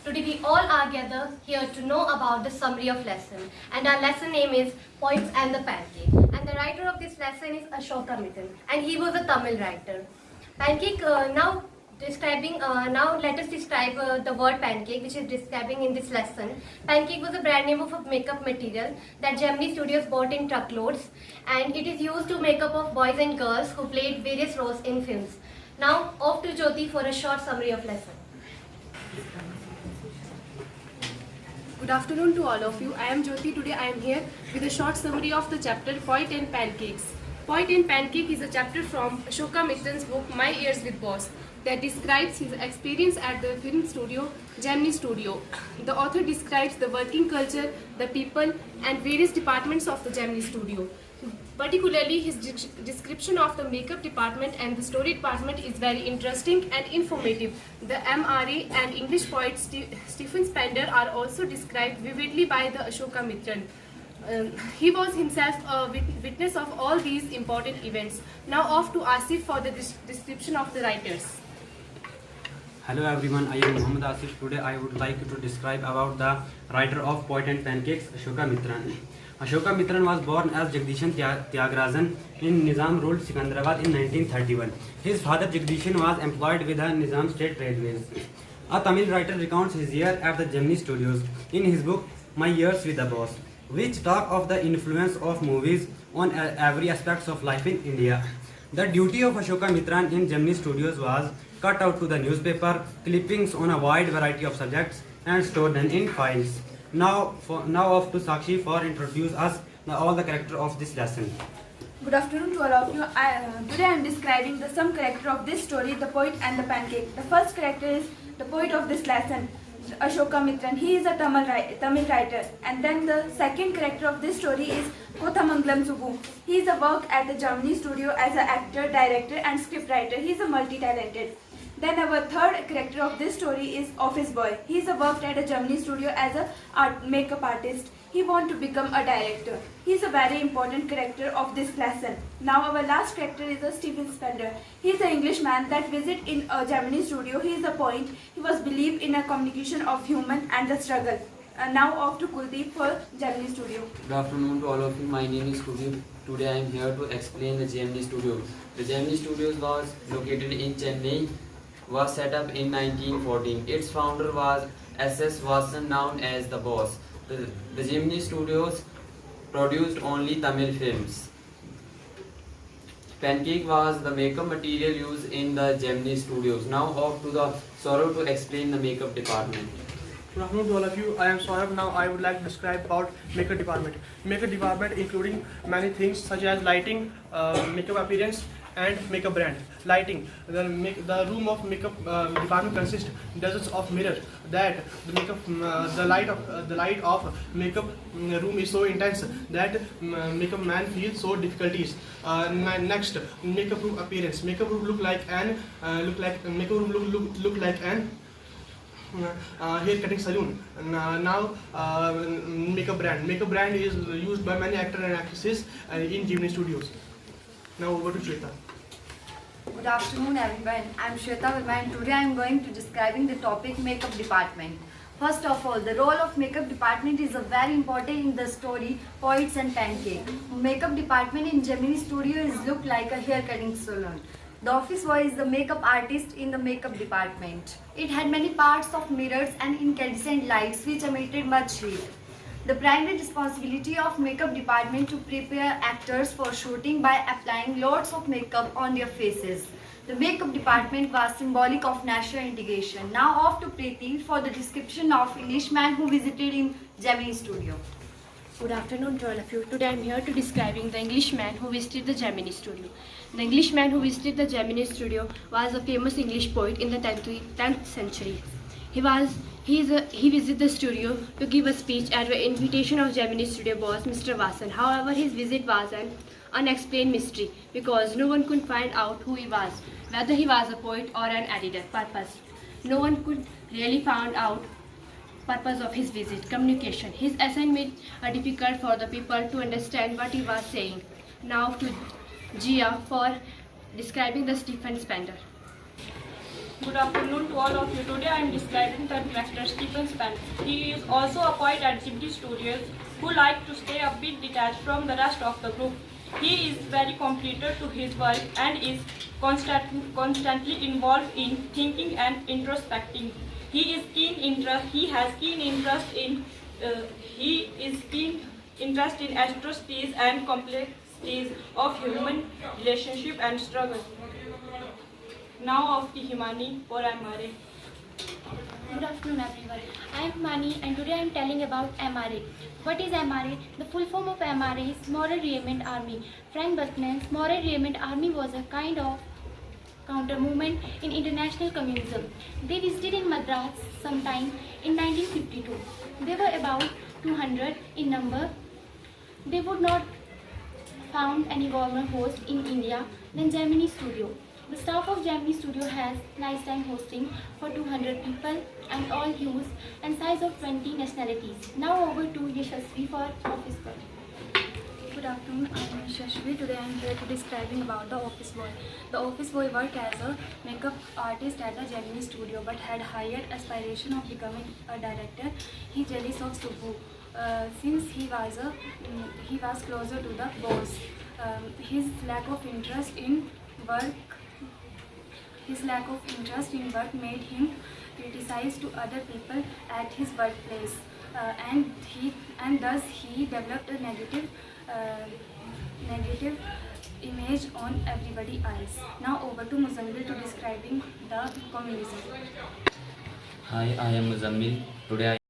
Today we all are gathered here to know about the summary of lesson, and our lesson name is Points and the Pancake. And the writer of this lesson is Ashoka Mittal, and he was a Tamil writer. Pancake now let us describe the word pancake, which is describing in this lesson. Pancake was a brand name of a makeup material that Gemini Studios bought in truckloads, and it is used to make up of boys and girls who played various roles in films. Now off to Jyoti for a short summary of lesson. Good afternoon to all of you. I am Jyoti. Today I am here with a short summary of the chapter Point and Pancakes. Point and Pancake is a chapter from Ashoka Mittal's book My Years with Boss that describes his experience at the film studio Gemini Studio. The author describes the working culture, the people and various departments of the Gemini Studio. Particularly his description of the makeup department and the story department is very interesting and informative. The MRA and English poet Stephen Spender are also described vividly by the Ashoka Mittal. He was himself a witness of all these important events. Now off to Asif for the description of the writers. Hello everyone, I am Muhammad Asif. Today I would like to describe about the writer of Point and Pancakes, Ashoka Mittal. Ashoka Mittal was born as Jagdishan Tyagarajan in Nizam ruled Sikandrabad in 1931. His father Jagdishan was employed with the Nizam State Railways. A Tamil writer recounts his year at the Gemini Studios in his book My Years with the Boss, which talk of the influence of movies on every aspect of life in India. The duty of Ashoka Mittal in Gemini Studios was cut out to the newspaper clippings on a wide variety of subjects and store them in files. Now off to Sakshi for introduce us all the character of this lesson. Good afternoon to all of you. Today I am describing the some character of this story, the poet and the pancake. The first character is the poet of this lesson, Ashoka Mittal. He is a Tamil writer. And then the second character of this story is Kothamangalam Subbu. He is a work at the Gemini Studio as an actor, director and scriptwriter. He is a multi-talented. Then our third character of this story is Office Boy. He is worked at a Gemini Studio as a makeup artist. He wants to become a director. He is a very important character of this lesson. Now our last character is a Stephen Spender. He is an Englishman that visit in a Gemini Studio. He is a point. He was believed in a communication of human and the struggle. Now off to Kuldeep for Gemini Studio. Good afternoon to all of you. My name is Kuldeep. Today I am here to explain the Gemini Studio. The Gemini Studios was located in Chennai. Was set up in 1914. Its founder was S.S. Watson, known as the Boss. The Gemini Studios produced only Tamil films. Pancake was the makeup material used in the Gemini Studios. Now off to the Saurabh to explain the makeup department. Good afternoon to all of you. I am Saurabh. Now I would like to describe about makeup department. Makeup department including many things such as lighting, makeup appearance and makeup brand. Lighting, the room of makeup department consists dozens of mirrors that the light of makeup room is so intense that makeup man feels so difficulties. Next, makeup room appearance. Makeup room look like an hair cutting salon. Now makeup brand. Makeup brand is used by many actors and actresses in Gemini Studios. Now over to Shweta. Good afternoon everyone. I am Shweta Verma and today I am going to describing the topic makeup department. First of all, the role of makeup department is a very important in the story Poets and Pancake. Makeup department in Gemini Studio is look like a hair cutting salon. The office boy is the makeup artist in the makeup department. It had many parts of mirrors and incandescent lights which emitted much heat. The primary responsibility of makeup department to prepare actors for shooting by applying lots of makeup on their faces. The makeup department was symbolic of national integration. Now off to Preeti for the description of Englishman who visited in Gemini Studio. Good afternoon to all of you. Today I am here to describing the Englishman who visited the Gemini Studio. The Englishman who visited the Gemini Studio was a famous English poet in the 10th century. He visited the studio to give a speech at the invitation of Gemini Studio boss Mr. Watson. However, his visit was an unexplained mystery because no one could find out who he was, whether he was a poet or an editor. Purpose. No one could really find out purpose of his visit. Communication. His essay made it difficult for the people to understand what he was saying. Now to Gia for describing the Stephen Spender. Good afternoon to all of you. Today I am describing the director Stephen Span. He is also a poet at Ghibli Studios who like to stay a bit detached from the rest of the group. He is very committed to his work and is constantly involved in thinking and introspecting. He has keen interest in atrocities and complexities of human relationship and struggle. Now of the Himani or Amare. Good afternoon everyone. I am Mani and today I am telling about MRA. What is MRA? The full form of MRA is Moral Rearmament Army. Frank Buchanan's Moral Rearmament Army was a kind of counter movement in international communism. They visited in Madras sometime in 1952. They were about 200 in number. They would not found any warmer host in India than Gemini Studio. The staff of Gemini Studio has lifetime hosting for 200 people and all hues and size of 20 nationalities. Now over to Yashasvi for Office Boy. Good afternoon, I am Yashasvi. Today I am here to describing about the Office Boy. The Office Boy worked as a makeup artist at the Gemini Studio but had higher aspiration of becoming a director. He jealous of Subbu since he was closer to the boss. His lack of interest in work made him criticized to other people at his workplace, and thus he developed a negative image on everybody else. Now over to Muzammil to describing the communism. Hi, I am Muzammil. Today